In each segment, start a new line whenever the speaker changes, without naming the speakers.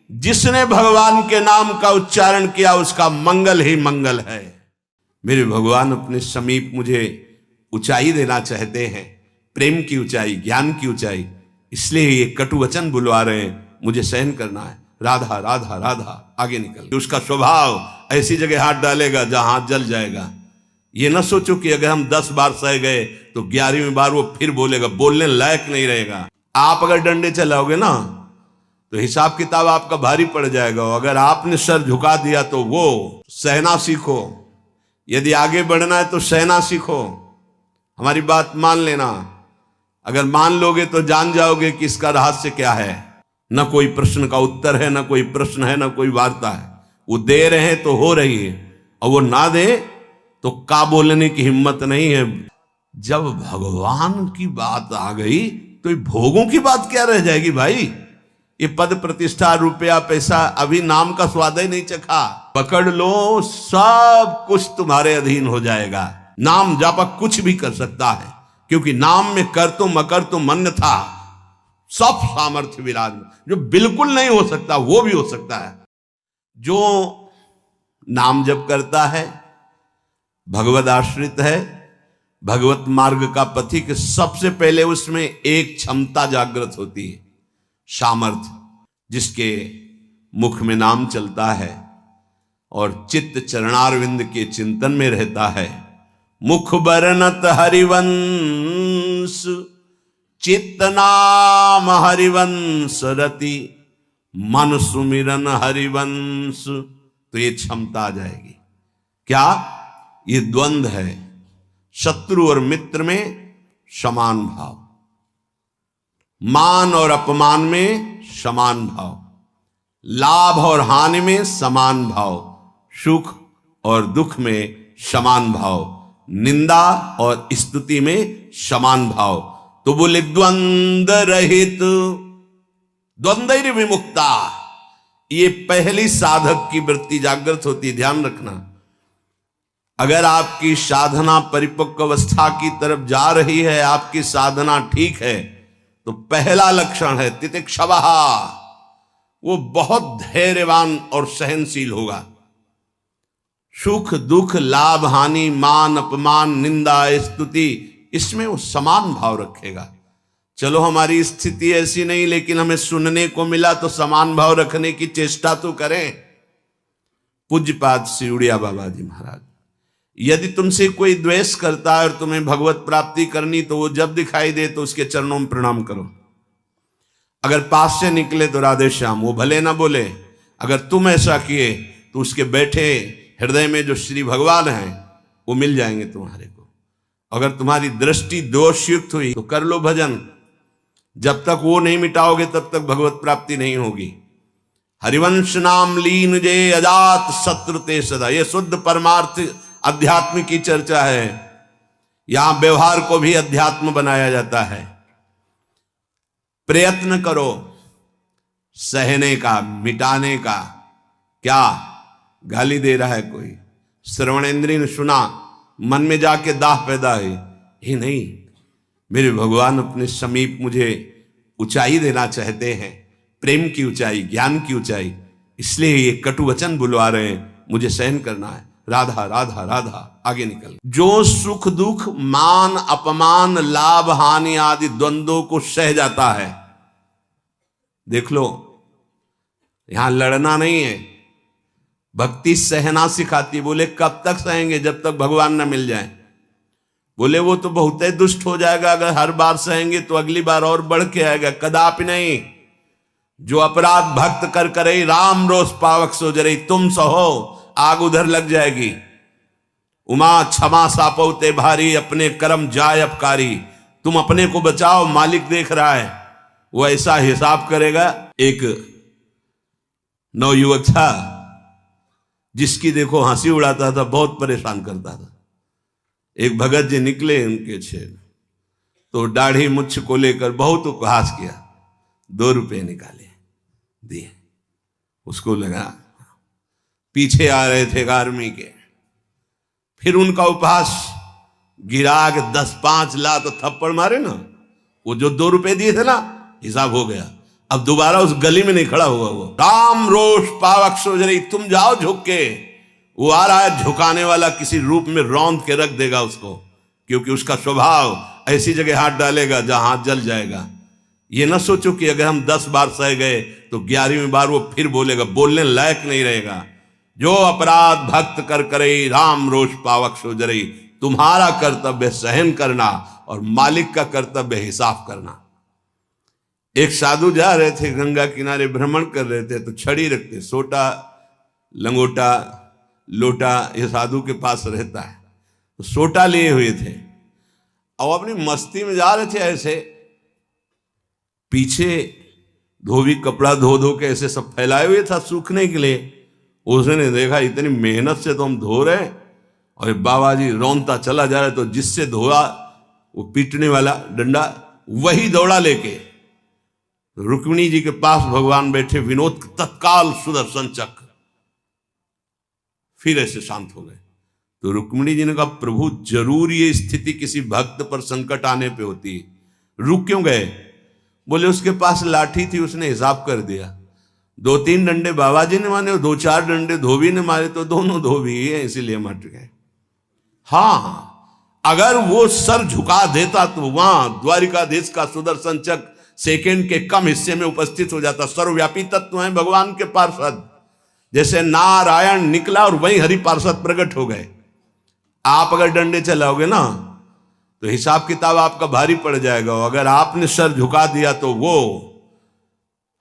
जिसने भगवान के नाम का उच्चारण किया उसका मंगल ही मंगल है। मेरे भगवान अपने समीप मुझे ऊंचाई देना चाहते हैं, प्रेम की ऊंचाई, ज्ञान की ऊंचाई, इसलिए ये कटु वचन बुलवा रहे हैं, मुझे सहन करना है। राधा राधा राधा आगे निकल। उसका स्वभाव ऐसी जगह हाथ डालेगा जहां हाथ जल जाएगा। ये ना सोचो कि अगर हम 10 बार सह गए तो 11वीं बार वो फिर बोलेगा, बोलने लायक नहीं रहेगा। आप अगर डंडे चलाओगे ना तो हिसाब किताब आपका भारी पड़ जाएगा। अगर आपने सर झुका दिया तो वो सहना सीखो। यदि आगे बढ़ना है तो सहना सीखो। हमारी बात मान लेना। अगर मान लोगे तो जान जाओगे कि इसका रहस्य क्या है। न कोई प्रश्न का उत्तर है, न कोई प्रश्न है, न कोई वार्ता है। वो दे रहे हैं तो हो रही है, और वो ना दे तो का बोलने की हिम्मत नहीं है। जब भगवान की बात आ गई तो ये भोगों की बात क्या रह जाएगी भाई। ये पद प्रतिष्ठा रुपया पैसा अभी नाम का स्वाद ही नहीं चखा। पकड़ लो, सब कुछ तुम्हारे अधीन हो जाएगा। नाम जापक कुछ भी कर सकता है, क्योंकि नाम में कर तो मकर तो मन था, सब सामर्थ्य विराज। जो बिल्कुल नहीं हो सकता वो भी हो सकता है। जो नाम जप करता है, भगवद आश्रित है, भगवत मार्ग का पथिक, सबसे पहले उसमें एक क्षमता जागृत होती है, सामर्थ्य। जिसके मुख में नाम चलता है और चित्त चरणारविंद के चिंतन में रहता है। मुख बरनत हरिवंश, चित्त नाम हरिवंश रति, मन सुमिरन हरिवंश। तो ये क्षमता आ जाएगी। क्या? ये द्वंद्व है, शत्रु और मित्र में समान भाव, मान और अपमान में समान भाव, लाभ और हानि में समान भाव, सुख और दुख में समान भाव, निंदा और स्तुति में समान भाव। तो बोले द्वंद्व रहित, द्वंद्व विमुक्ता। ये पहली साधक की वृत्ति जागृत होती। ध्यान रखना, अगर आपकी साधना परिपक्व अवस्था की तरफ जा रही है, आपकी साधना ठीक है, तो पहला लक्षण है तितिक्षवः। वो बहुत धैर्यवान और सहनशील होगा। सुख दुख, लाभ हानि, मान अपमान, निंदा स्तुति, इसमें वो समान भाव रखेगा। चलो हमारी स्थिति ऐसी नहीं, लेकिन हमें सुनने को मिला तो समान भाव रखने की चेष्टा तो करें। पूज्यपाद श्री उड़िया बाबा जी महाराज, यदि तुमसे कोई द्वेष करता है और तुम्हें भगवत प्राप्ति करनी, तो वो जब दिखाई दे तो उसके चरणों में प्रणाम करो। अगर पास से निकले तो राधे श्याम, वो भले ना बोले। अगर तुम ऐसा किए तो उसके बैठे हृदय में जो श्री भगवान हैं वो मिल जाएंगे तुम्हारे को। अगर तुम्हारी दृष्टि दोषयुक्त हुई तो कर लो भजन। जब तक वो नहीं मिटाओगे तब तक भगवत प्राप्ति नहीं होगी। हरिवंश नाम लीन जे अजात शत्रु ते सदा। ये शुद्ध परमार्थ अध्यात्म की चर्चा है। यहां व्यवहार को भी अध्यात्म बनाया जाता है। प्रयत्न करो सहने का, मिटाने का। क्या गाली दे रहा है कोई, श्रवणेंद्रिय ने सुना, मन में जाके दाह पैदा है, ही नहीं। मेरे भगवान अपने समीप मुझे ऊंचाई देना चाहते हैं, प्रेम की ऊंचाई, ज्ञान की ऊंचाई, इसलिए ये कटु वचन बुलवा रहे हैं, मुझे सहन करना है। राधा राधा राधा आगे निकल। जो सुख दुख, मान अपमान, लाभ हानि आदि द्वंद्वों को सह जाता है, देख लो, यहां लड़ना नहीं है। भक्ति सहना सिखाती। बोले कब तक सहेंगे? जब तक भगवान न मिल जाए। बोले वो तो बहुत ही दुष्ट हो जाएगा, अगर हर बार सहेंगे तो अगली बार और बढ़ के आएगा। कदापि नहीं। जो अपराध भक्त कर करे, राम रोष पावक सो जरे। तुम सहो, आग उधर लग जाएगी। उमा क्षमा सापौते भारी, अपने कर्म जाय अपकारी। तुम अपने को बचाओ, मालिक देख रहा है, वो ऐसा हिसाब करेगा। एक नवयुवक था जिसकी देखो हंसी उड़ाता था, बहुत परेशान करता था। एक भगत जी निकले उनके छेद, तो दाढ़ी मुच्छ को लेकर बहुत उपहास किया। 2 रुपये निकाले, दिए। उसको लगा पीछे आ रहे थे आर्मी के। फिर उनका उपहास गिरा के 10-5 ला तो थप्पड़ मारे ना। वो जो 2 रुपये दिए थे ना, हिसाब हो गया। अब दोबारा उस गली में नहीं खड़ा हुआ वो। राम रोष पावक सोजरी, तुम जाओ झुक के। वो आ रहा है झुकाने वाला, किसी रूप में रौंद के रख देगा उसको, क्योंकि उसका स्वभाव ऐसी जगह हाथ डालेगा जहां हाथ जल जाएगा। ये ना सोचो कि अगर हम 10 बार सह गए तो 11वीं बार वो फिर बोलेगा, बोलने लायक नहीं रहेगा। जो अपराध भक्त कर करे, राम रोष पावक सोजरी। तुम्हारा कर्तव्य सहन करना और मालिक का कर्तव्य हिसाब करना। एक साधु जा रहे थे, गंगा किनारे भ्रमण कर रहे थे, तो छड़ी रखते, सोटा लंगोटा लोटा ये साधु के पास रहता है, तो सोटा लिए हुए थे और अपनी मस्ती में जा रहे थे। ऐसे पीछे धोबी कपड़ा धो धो के ऐसे सब फैलाए हुए था सूखने के लिए। उसने देखा इतनी मेहनत से तो हम धो रहे और बाबा जी रौंदता चला जा रहा है, तो जिससे धोआ वो पीटने वाला डंडा वही दौड़ा लेके रुक्मिणी जी के पास भगवान बैठे, विनोद तत्काल सुदर्शन चक्र, फिर ऐसे शांत हो गए। तो रुक्मिणी जी ने कहा, प्रभु जरूर ये स्थिति किसी भक्त पर संकट आने पे होती है, रुक क्यों गए? बोले उसके पास लाठी थी, उसने हिसाब कर दिया। 2-3 डंडे बाबा जी ने मारे, 2-4 डंडे धोबी ने मारे, तो दोनों धोबी ही है, इसीलिए मट गए। हाँ, अगर वो सर झुका देता तो वहां द्वारिकाधीश का सुदर्शन चक्र सेकंड के कम हिस्से में उपस्थित हो जाता। सर्वव्यापी तत्व है भगवान के पार्षद, जैसे नारायण निकला और वहीं हरि पार्षद प्रकट हो गए। आप अगर डंडे चलाओगे ना तो हिसाब किताब आपका भारी पड़ जाएगा। अगर आपने सर झुका दिया तो वो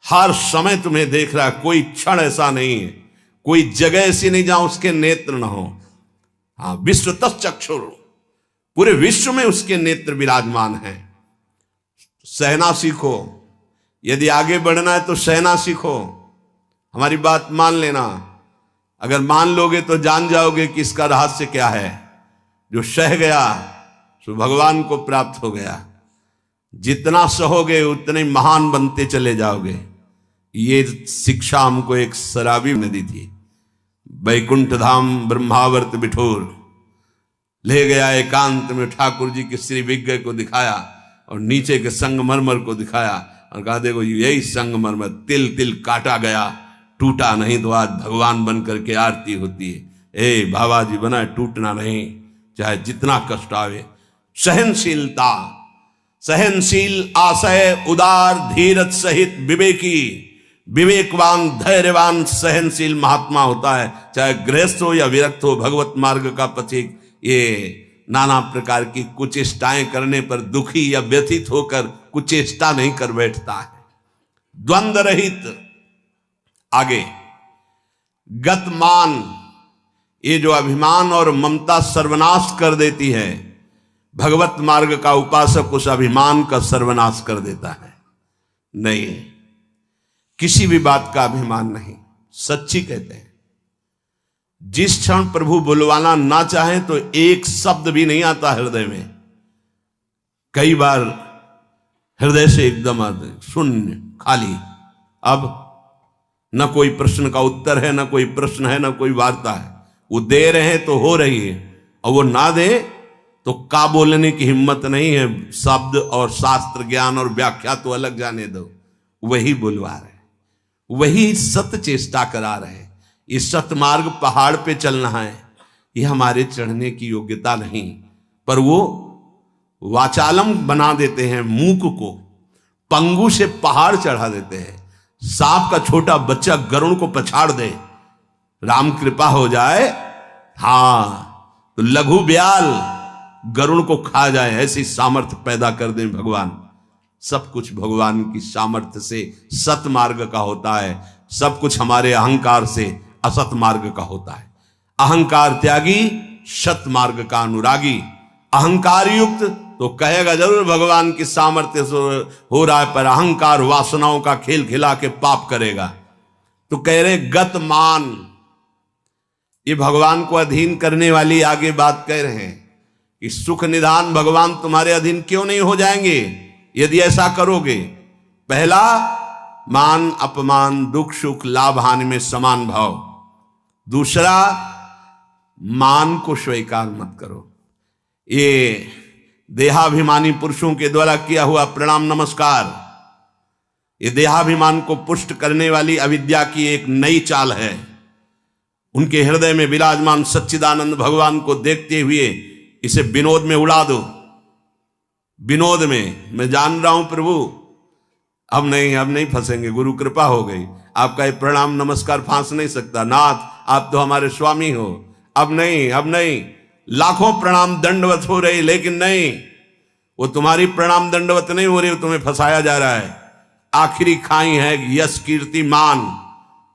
हर समय तुम्हें देख रहा है, कोई क्षण ऐसा नहीं है, कोई जगह ऐसी नहीं जहां उसके नेत्र ना हो। हाँ, विश्व तच्चक्षुर, पूरे विश्व में उसके नेत्र विराजमान हैं। सहना सीखो, यदि आगे बढ़ना है तो सहना सीखो। हमारी बात मान लेना, अगर मान लोगे तो जान जाओगे कि इसका रहस्य क्या है। जो सह गया तो भगवान को प्राप्त हो गया। जितना सहोगे उतने महान बनते चले जाओगे। ये शिक्षा हमको एक शराबी ने दी थी। बैकुंठ धाम ब्रह्मावर्त बिठोर ले गया, एकांत में ठाकुर जी के श्री विग्रह को दिखाया और नीचे के संगमरमर को दिखाया और कहा, देखो यही संगमरमर तिल तिल काटा गया, टूटा नहीं तो आज भगवान बन करके आरती होती है। ए बाबा जी बना, टूटना नहीं, चाहे जितना कष्ट आवे। सहनशीलता, सहनशील, आशय उदार, धीरज सहित विवेकी, विवेकवान, धैर्यवान, सहनशील महात्मा होता है, चाहे गृहस्थ हो या विरक्त हो, भगवत मार्ग का पथिक। ये नाना प्रकार की कुचेष्टाएं करने पर दुखी या व्यथित होकर कुचेष्टा नहीं कर बैठता है। द्वंद्व रहित। आगे गतमान, ये जो अभिमान और ममता सर्वनाश कर देती है, भगवत मार्ग का उपासक उस अभिमान का सर्वनाश कर देता है। नहीं, किसी भी बात का अभिमान नहीं। सच्ची कहते हैं, जिस क्षण प्रभु बुलवाना ना चाहे तो एक शब्द भी नहीं आता हृदय में। कई बार हृदय से एकदम शून्य, खाली। अब न कोई प्रश्न का उत्तर है, न कोई प्रश्न है, न कोई वार्ता है। वो दे रहे हैं तो हो रही है, और वो ना दे तो का बोलने की हिम्मत नहीं है। शब्द और शास्त्र ज्ञान और व्याख्या तो अलग जाने दो, वही बुलवा रहे, वही सत्य चेष्टा करा रहे। इस सतमार्ग पहाड़ पे चलना है, ये हमारे चढ़ने की योग्यता नहीं, पर वो वाचालम बना देते हैं। मूक को पंगु से पहाड़ चढ़ा देते हैं। सांप का छोटा बच्चा गरुड़ को पछाड़ दे, राम कृपा हो जाए, हाँ, तो लघु ब्याल गरुड़ को खा जाए, ऐसी सामर्थ्य पैदा कर दे भगवान। सब कुछ भगवान की सामर्थ्य से सतमार्ग का होता है, सब कुछ हमारे अहंकार से असत मार्ग का होता है। अहंकार त्यागी, सत मार्ग का अनुरागी। अहंकार युक्त तो कहेगा जरूर भगवान की सामर्थ्य से हो रहा है, पर अहंकार वासनाओं का खेल खिला के पाप करेगा। तो कह रहे गतमान, ये भगवान को अधीन करने वाली आगे बात कह रहे हैं कि सुख निधान भगवान तुम्हारे अधीन क्यों नहीं हो जाएंगे यदि ऐसा करोगे। पहला, मान अपमान, दुख सुख, लाभ हानि में समान भाव। दूसरा, मान को स्वीकार मत करो। ये देहाभिमानी पुरुषों के द्वारा किया हुआ प्रणाम नमस्कार, ये देहाभिमान को पुष्ट करने वाली अविद्या की एक नई चाल है। उनके हृदय में विराजमान सच्चिदानंद भगवान को देखते हुए इसे विनोद में उड़ा दो। विनोद में, मैं जान रहा हूं प्रभु, अब नहीं फंसेंगे, गुरु कृपा हो गई, आपका ये प्रणाम नमस्कार फांस नहीं सकता, नाथ आप तो हमारे स्वामी हो, अब नहीं, लाखों प्रणाम दंडवत हो रही, लेकिन नहीं, वो तुम्हारी प्रणाम दंडवत नहीं हो रही, वो तुम्हें फंसाया जा रहा है। आखिरी खाई है यश कीर्ति मान।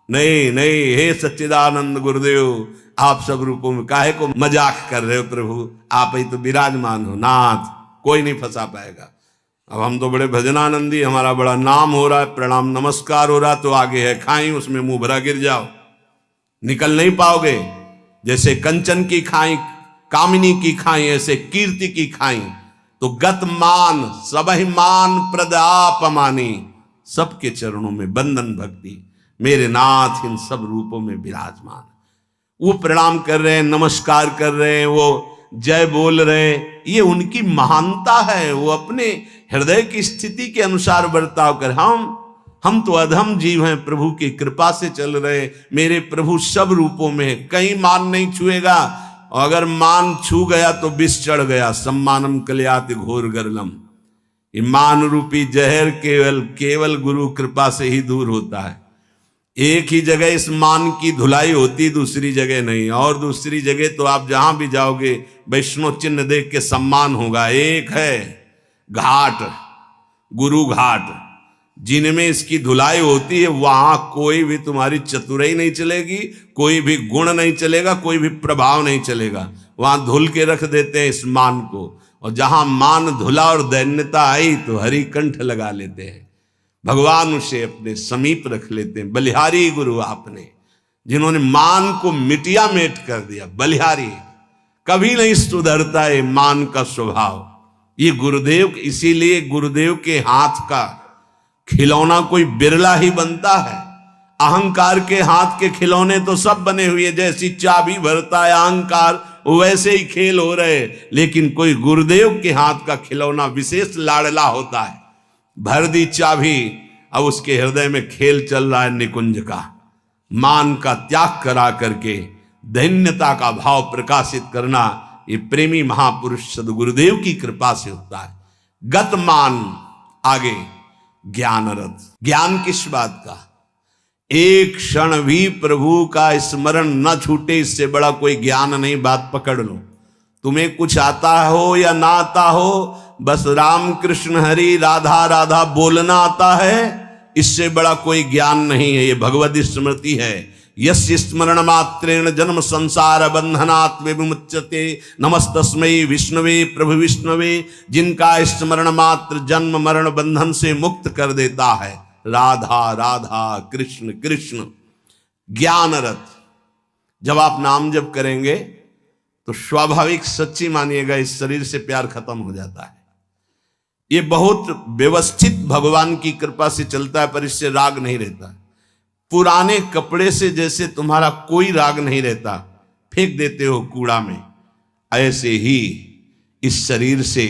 नहीं, हे सच्चिदानंद गुरुदेव, आप सब रूपों में काहे को मजाक कर रहे हो प्रभु, आप ही तो विराजमान हो नाथ, कोई नहीं फंसा पाएगा। अब हम तो बड़े भजनानंदी, हमारा बड़ा नाम हो रहा है, प्रणाम नमस्कार हो रहा, तो आगे है खाई, उसमें मुंह भरा गिर जाओ, निकल नहीं पाओगे। जैसे कंचन की खाई, कामिनी की खाई, ऐसे कीर्ति की खाई, तो गत मान सबहि मान प्रद आप मानी, सबके चरणों में बंधन भक्ति, मेरे नाथ इन सब रूपों में विराजमान। वो प्रणाम कर रहे हैं, नमस्कार कर रहे हैं, वो जय बोल रहे हैं, ये उनकी महानता है। वो अपने हृदय की स्थिति के अनुसार बर्ताव कर, हम तो अधम जीव हैं, प्रभु की कृपा से चल रहे, मेरे प्रभु सब रूपों में, कहीं मान नहीं छुएगा, और अगर मान छू गया तो विष चढ़ गया, सम्मानम कल्याति घोर गरलम। ये मान रूपी जहर केवल गुरु कृपा से ही दूर होता है। एक ही जगह इस मान की धुलाई होती, दूसरी जगह नहीं, और दूसरी जगह तो आप जहां भी जाओगे वैष्णव चिन्ह देख के सम्मान होगा। एक है घाट, गुरु घाट, जिनमें इसकी धुलाई होती है, वहां कोई भी तुम्हारी चतुराई नहीं चलेगी, कोई भी गुण नहीं चलेगा, कोई भी प्रभाव नहीं चलेगा, वहां धुल के रख देते हैं इस मान को। और जहां मान धुला और दैन्यता आई तो हरि कंठ लगा लेते हैं, भगवान उसे अपने समीप रख लेते हैं। बलिहारी गुरु आपने, जिन्होंने मान को मिटिया मेट कर दिया, बलिहारी, कभी नहीं सुधरता है मान का स्वभाव। ये गुरुदेव, इसीलिए गुरुदेव के हाथ का खिलौना कोई बिरला ही बनता है। अहंकार के हाथ के खिलौने तो सब बने हुए, जैसी चाबी भरता है अहंकार, वैसे ही खेल हो रहे, लेकिन कोई गुरुदेव के हाथ का खिलौना विशेष लाडला होता है। भर दी चाबी, अब उसके हृदय में खेल चल रहा है निकुंज का, मान का त्याग करा करके दैन्यता का भाव प्रकाशित करना, ये प्रेमी महापुरुष सदगुरुदेव की कृपा से होता है। गत मान, आगे ज्ञान रथ। ज्ञान किस बात का? एक क्षण भी प्रभु का स्मरण न छूटे, इससे बड़ा कोई ज्ञान नहीं। बात पकड़ लो, तुम्हें कुछ आता हो या ना आता हो, बस राम कृष्ण हरि राधा राधा बोलना आता है, इससे बड़ा कोई ज्ञान नहीं है। ये भगवत स्मृति है। यस्य स्मरण मात्रेण जन्म संसार बंधनात् विमुच्यते, नमस्तस्मै विष्णवे प्रभु विष्णवे, जिनका स्मरण मात्र जन्म मरण बंधन से मुक्त कर देता है। राधा राधा कृष्ण कृष्ण। ज्ञान रथ, जब आप नाम जप करेंगे तो स्वाभाविक, सच्ची मानिएगा, इस शरीर से प्यार खत्म हो जाता है। ये बहुत व्यवस्थित भगवान की कृपा से चलता है, पर इससे राग नहीं रहता। पुराने कपड़े से जैसे तुम्हारा कोई राग नहीं रहता, फेंक देते हो कूड़ा में, ऐसे ही इस शरीर से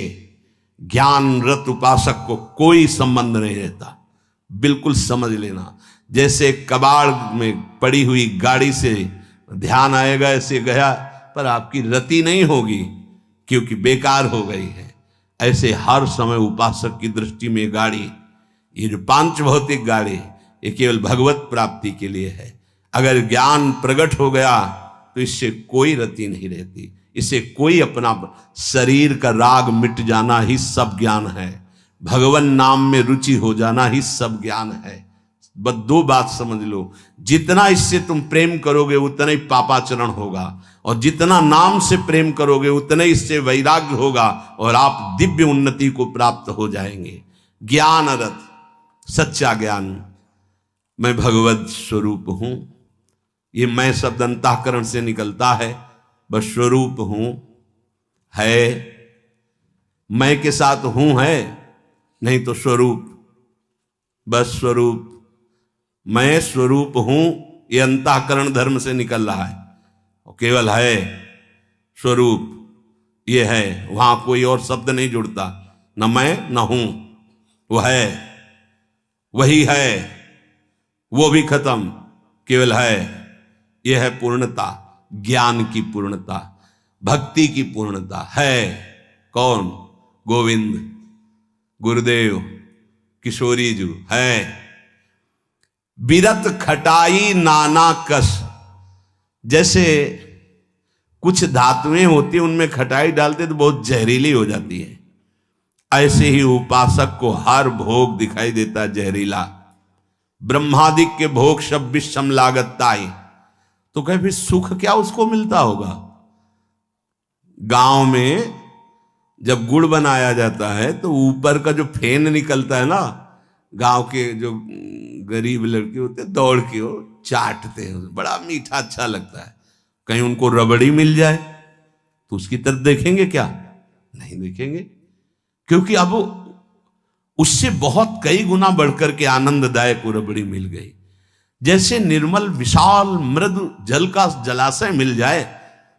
ज्ञान रत उपासक को कोई संबंध नहीं रहता। बिल्कुल समझ लेना, जैसे कबाड़ में पड़ी हुई गाड़ी से ध्यान आएगा ऐसे गया, पर आपकी रति नहीं होगी क्योंकि बेकार हो गई है। ऐसे हर समय उपासक की दृष्टि में गाड़ी, ये जो पांच भौतिक गाड़ी, ये केवल भगवत प्राप्ति के लिए है। अगर ज्ञान प्रकट हो गया तो इससे कोई रति नहीं रहती, इससे कोई अपना शरीर का राग मिट जाना ही सब ज्ञान है, भगवान नाम में रुचि हो जाना ही सब ज्ञान है। बस दो बात समझ लो, जितना इससे तुम प्रेम करोगे उतना ही पापाचरण होगा, और जितना नाम से प्रेम करोगे उतना ही इससे वैराग्य होगा, और आप दिव्य उन्नति को प्राप्त हो जाएंगे। ज्ञान रथ, सच्चा ज्ञान, मैं भगवत स्वरूप हूं, ये मैं शब्द अंतःकरण से निकलता है, बस स्वरूप हूं है, मैं के साथ हूं है नहीं तो स्वरूप, बस स्वरूप, मैं स्वरूप हूं, ये अंतःकरण धर्म से निकल रहा है, और केवल है स्वरूप, ये है, वहां कोई और शब्द नहीं जुड़ता, न मैं न हूं, वो है। वही है, वो भी खत्म, केवल है। यह है पूर्णता, ज्ञान की पूर्णता, भक्ति की पूर्णता है। कौन? गोविंद, गुरुदेव, किशोरी जी है। बिरत खटाई नाना कस, जैसे कुछ धातुएं होती हैं उनमें खटाई डालते तो बहुत जहरीली हो जाती है, ऐसे ही उपासक को हर भोग दिखाई देता जहरीला। ब्रह्मादिक के भोग सब विषम लागताई, तो कहे फिर सुख क्या उसको मिलता होगा? गांव में जब गुड़ बनाया जाता है तो ऊपर का जो फेन निकलता है ना, गांव के जो गरीब लड़के होते हैं दौड़ के वो चाटते हैं, बड़ा मीठा अच्छा लगता है। कहीं उनको रबड़ी मिल जाए तो उसकी तरफ देखेंगे क्या? नहीं देखेंगे, क्योंकि अब उससे बहुत कई गुना बढ़कर के आनंददायक वो रबड़ी मिल गई। जैसे निर्मल विशाल मृदु जल का जलाशय मिल जाए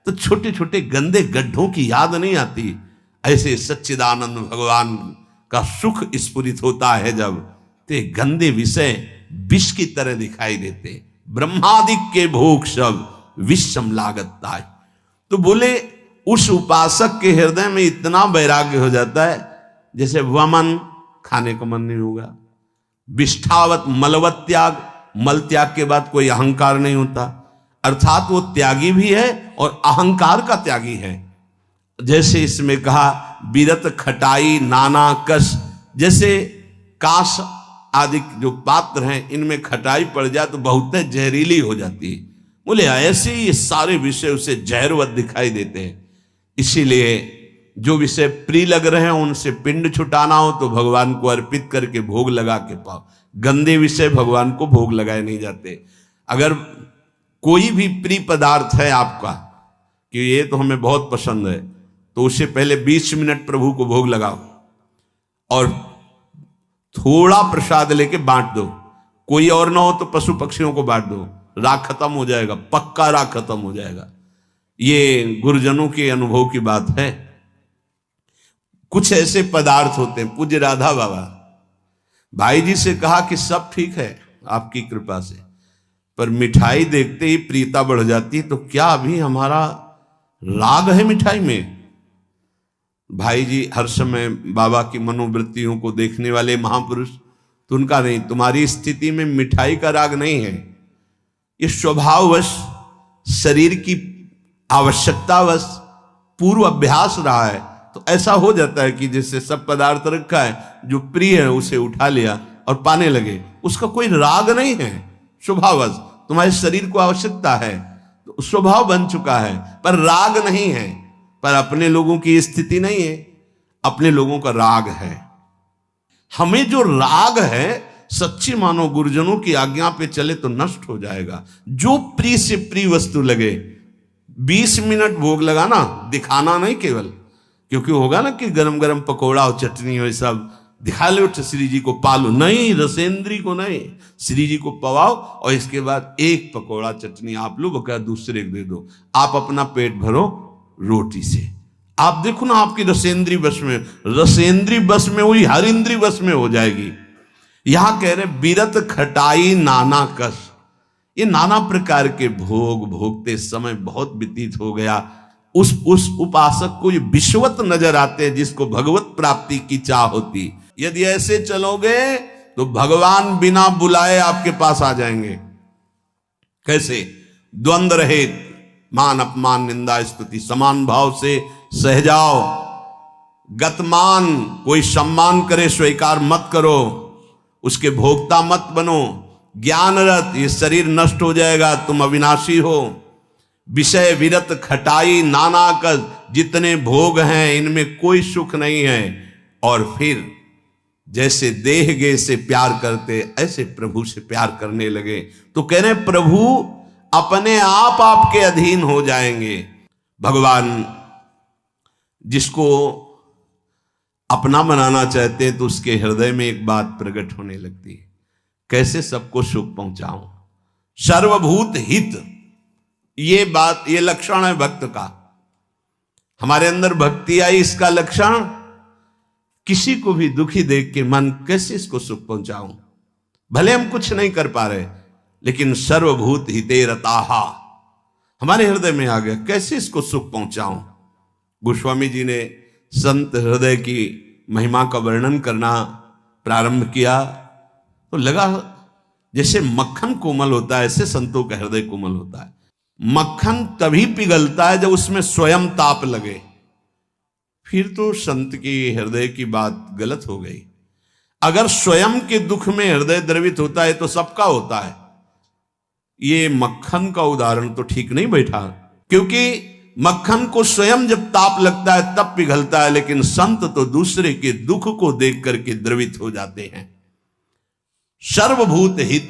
तो छोटे छोटे गंदे गड्ढों की याद नहीं आती, ऐसे सच्चिदानंद भगवान का सुख स्फुरित होता है जब, ते गंदे विषय विष की तरह दिखाई देते। ब्रह्मादिक के भोग सब विषम लागता है। तो बोले उस उपासक के हृदय में इतना वैराग्य हो जाता है जैसे वमन, खाने का मन नहीं होगा, विष्ठावत मलवत त्याग, मल त्याग के बाद कोई अहंकार नहीं होता, अर्थात वो त्यागी भी है और अहंकार का त्यागी है। जैसे इसमें कहा बिरत खटाई नाना कस, जैसे कांस आदि जो पात्र हैं इनमें खटाई पड़ जाए तो बहुत जहरीली हो जाती है। बोले ऐसे ही ये सारे विषय उसे जहरवत दिखाई देते हैं। इसीलिए जो विषय प्रिय लग रहे हैं उनसे पिंड छुटाना हो तो भगवान को अर्पित करके भोग लगा के पाओ। गंदे विषय भगवान को भोग लगाए नहीं जाते। अगर कोई भी प्रिय पदार्थ है आपका कि ये तो हमें बहुत पसंद है, तो उससे पहले 20 मिनट प्रभु को भोग लगाओ और थोड़ा प्रसाद लेके बांट दो। कोई और ना हो तो पशु पक्षियों को बांट दो, राग खत्म हो जाएगा, पक्का राग खत्म हो जाएगा। ये गुरुजनों के अनुभव की बात है। कुछ ऐसे पदार्थ होते हैं, पूज्य राधा बाबा भाई जी से कहा कि सब ठीक है आपकी कृपा से, पर मिठाई देखते ही प्रीता बढ़ जाती है, तो क्या अभी हमारा राग है मिठाई में? भाई जी हर समय बाबा की मनोवृत्तियों को देखने वाले महापुरुष, तो उनका नहीं, तुम्हारी स्थिति में मिठाई का राग नहीं है, ये स्वभाववश शरीर की आवश्यकतावश पूर्व अभ्यास रहा है। तो ऐसा हो जाता है कि जैसे सब पदार्थ रखा है, जो प्रिय है उसे उठा लिया और पाने लगे, उसका कोई राग नहीं है, स्वभाववश तुम्हारे शरीर को आवश्यकता है तो स्वभाव बन चुका है, पर राग नहीं है। पर अपने लोगों की स्थिति नहीं है, अपने लोगों का राग है। हमें जो राग है सच्ची मानो गुरुजनों की आज्ञा पे चले तो नष्ट हो जाएगा। जो प्रिय से प्रिय वस्तु लगे 20 मिनट भोग लगाना, दिखाना नहीं केवल, क्योंकि होगा ना कि गरम गरम पकौड़ा और चटनी हो सब दिखा लो तो श्री जी को पालो, नहीं, रसेंद्री को नहीं, श्री जी को पवाओ और इसके बाद एक पकौड़ा चटनी आप लो, बका दूसरे को दे दो, आप अपना पेट भरो रोटी से। आप देखो ना आपकी रसेंद्री बस में, रसेंद्री बस में हुई हर इंद्री बस में हो जाएगी। यहां कह रहे बिरत खटाई नाना कस, ये नाना प्रकार के भोग भोगते समय बहुत व्यतीत हो गया। उस उपासक को ये विश्वत नजर आते हैं जिसको भगवत प्राप्ति की चाह होती। यदि ऐसे चलोगे तो भगवान बिना बुलाए आपके पास आ जाएंगे। कैसे? द्वंद्व रहित, मान अपमान निंदा स्तुति समान भाव से सह जाओ। गतमान, कोई सम्मान करे स्वीकार मत करो, उसके भोक्ता मत बनो। ज्ञानरत, ये शरीर नष्ट हो जाएगा, तुम अविनाशी हो। विषय विरत खटाई नाना कस, जितने भोग हैं इनमें कोई सुख नहीं है। और फिर जैसे देह गे से प्यार करते ऐसे प्रभु से प्यार करने लगे। तो कह रहे प्रभु अपने आप आपके अधीन हो जाएंगे। भगवान जिसको अपना बनाना चाहते हैं तो उसके हृदय में एक बात प्रकट होने लगती है, कैसे सबको सुख पहुंचाऊं, सर्वभूत हित। ये बात, ये लक्षण है भक्त का। हमारे अंदर भक्ति आई, इसका लक्षण किसी को भी दुखी देख के मन कैसे इसको सुख पहुंचाऊं, भले हम कुछ नहीं कर पा रहे, लेकिन सर्वभूत हिते रताहा हमारे हृदय में आ गया, कैसे इसको सुख पहुंचाऊं। गोस्वामी जी ने संत हृदय की महिमा का वर्णन करना प्रारंभ किया तो लगा जैसे मक्खन कोमल होता है, ऐसे संतों का हृदय कोमल होता है। मक्खन तभी पिघलता है जब उसमें स्वयं ताप लगे, फिर तो संत की हृदय की बात गलत हो गई। अगर स्वयं के दुख में हृदय द्रवित होता है तो सबका होता है। ये मक्खन का उदाहरण तो ठीक नहीं बैठा, क्योंकि मक्खन को स्वयं जब ताप लगता है तब पिघलता है, लेकिन संत तो दूसरे के दुख को देख करके द्रवित हो जाते हैं। सर्वभूत हित,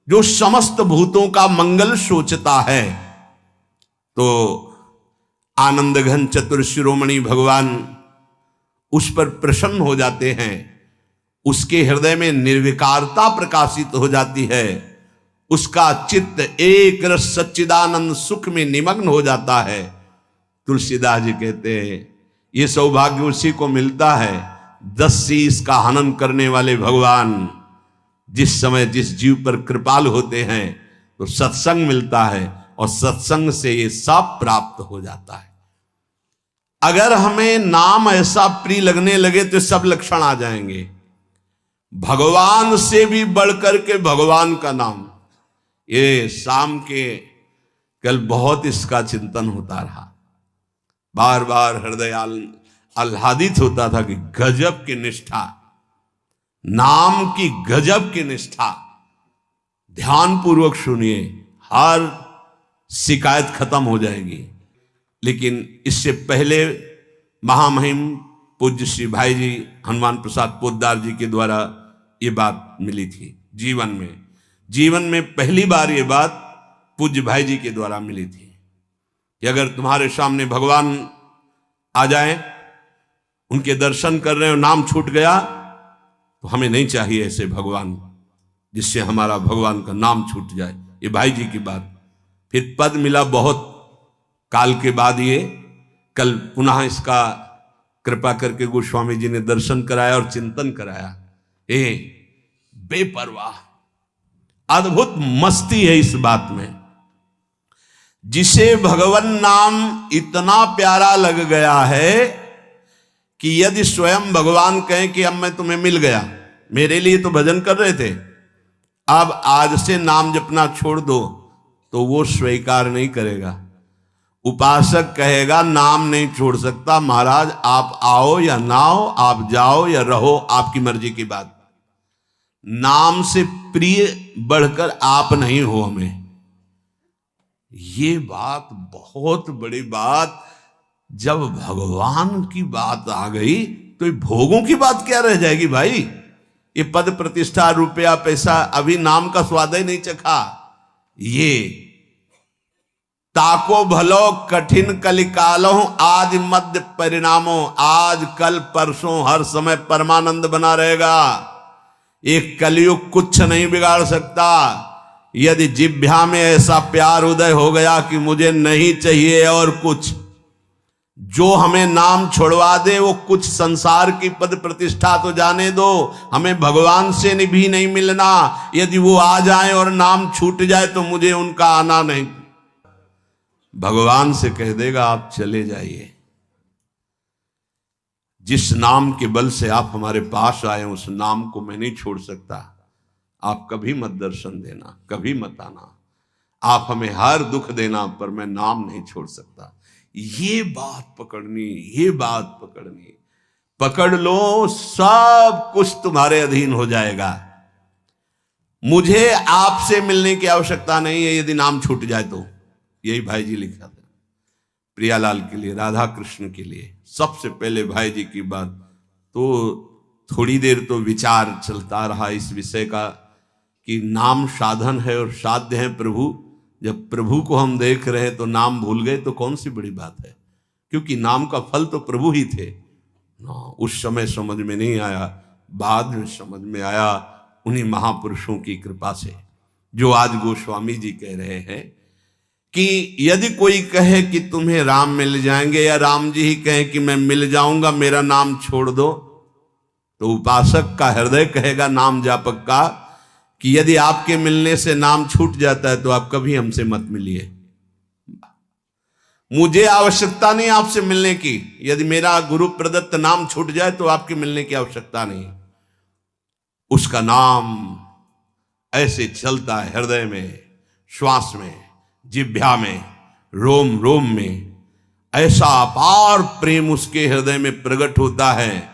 जो समस्त भूतों का मंगल सोचता है, तो आनंद घन चतुर शिरोमणि भगवान उस पर प्रसन्न हो जाते हैं। उसके हृदय में निर्विकारता प्रकाशित हो जाती है, उसका चित्त एक रस सच्चिदानंद सुख में निमग्न हो जाता है। तुलसीदास जी कहते हैं ये सौभाग्य उसी को मिलता है 10 शीश का हनन करने वाले भगवान जिस समय जिस जीव पर कृपालु होते हैं तो सत्संग मिलता है, और सत्संग से ये सब प्राप्त हो जाता है। अगर हमें नाम ऐसा प्रिय लगने लगे तो सब लक्षण आ जाएंगे। भगवान से भी बढ़कर के भगवान का नाम, ये शाम के कल बहुत इसका चिंतन होता रहा, बार बार हृदय आह्लादित होता था कि गजब की निष्ठा, नाम की गजब की निष्ठा। ध्यान पूर्वक सुनिए, हर शिकायत खत्म हो जाएगी। लेकिन इससे पहले महामहिम पूज्य श्री भाई जी हनुमान प्रसाद पोद्दार जी के द्वारा ये बात मिली थी। जीवन में पहली बार ये बात पूज्य भाई जी के द्वारा मिली थी कि अगर तुम्हारे सामने भगवान आ जाए, उनके दर्शन कर रहे हो, नाम छूट गया, तो हमें नहीं चाहिए ऐसे भगवान जिससे हमारा भगवान का नाम छूट जाए। ये भाई जी की बात। फिर पद मिला बहुत काल के बाद, ये कल पुनः इसका कृपा करके गोस्वामी जी ने दर्शन कराया और चिंतन कराया। बेपरवाह अद्भुत मस्ती है इस बात में। जिसे भगवान नाम इतना प्यारा लग गया है कि यदि स्वयं भगवान कहें कि अब मैं तुम्हें मिल गया, मेरे लिए तो भजन कर रहे थे, अब आज से नाम जपना छोड़ दो, तो वो स्वीकार नहीं करेगा। उपासक कहेगा नाम नहीं छोड़ सकता महाराज, आप आओ या ना आओ, आप जाओ या रहो, आपकी मर्जी की बात। नाम से प्रिय बढ़कर आप नहीं हो हमें। ये बात बहुत बड़ी बात। जब भगवान की बात आ गई तो ये भोगों की बात क्या रह जाएगी भाई। ये पद प्रतिष्ठा रुपया पैसा, अभी नाम का स्वाद ही नहीं चखा। ये ताको भलो कठिन कलिकालो आज मध्य परिणामों, आज कल परसों हर समय परमानंद बना रहेगा। एक कलयुग कुछ नहीं बिगाड़ सकता। यदि जिह्वा में ऐसा प्यार उदय हो गया कि मुझे नहीं चाहिए और कुछ, जो हमें नाम छोड़वा दे वो कुछ संसार की पद प्रतिष्ठा तो जाने दो, हमें भगवान से भी नहीं मिलना। यदि वो आ जाए और नाम छूट जाए तो मुझे उनका आना नहीं। भगवान से कह देगा आप चले जाइए। जिस नाम के बल से आप हमारे पास आए उस नाम को मैं नहीं छोड़ सकता। आप कभी मत दर्शन देना, कभी मत आना, आप हमें हर दुख देना, पर मैं नाम नहीं छोड़ सकता। ये बात पकड़नी, ये बात पकड़नी, पकड़ लो, सब कुछ तुम्हारे अधीन हो जाएगा। मुझे आपसे मिलने की आवश्यकता नहीं है यदि नाम छूट जाए तो। यही भाई जी लिखा था प्रियालाल के लिए, राधा कृष्ण के लिए। सबसे पहले भाई जी की बात तो थोड़ी देर तो विचार चलता रहा इस विषय का कि नाम साधन है और साध्य है प्रभु। जब प्रभु को हम देख रहे हैं तो नाम भूल गए तो कौन सी बड़ी बात है, क्योंकि नाम का फल तो प्रभु ही थे ना। उस समय समझ में नहीं आया, बाद में समझ में आया उन्हीं महापुरुषों की कृपा से, जो आज गोस्वामी जी कह रहे हैं कि यदि कोई कहे कि तुम्हें राम मिल जाएंगे, या राम जी ही कहें कि मैं मिल जाऊंगा, मेरा नाम छोड़ दो, तो उपासक का हृदय कहेगा नाम जापक का कि यदि आपके मिलने से नाम छूट जाता है तो आप कभी हमसे मत मिलिए। मुझे आवश्यकता नहीं आपसे मिलने की, यदि मेरा गुरु प्रदत्त नाम छूट जाए तो आपके मिलने की आवश्यकता नहीं। उसका नाम ऐसे चलता है हृदय में, श्वास में, जिह्वा में, रोम रोम में। ऐसा अपार प्रेम उसके हृदय में प्रकट होता है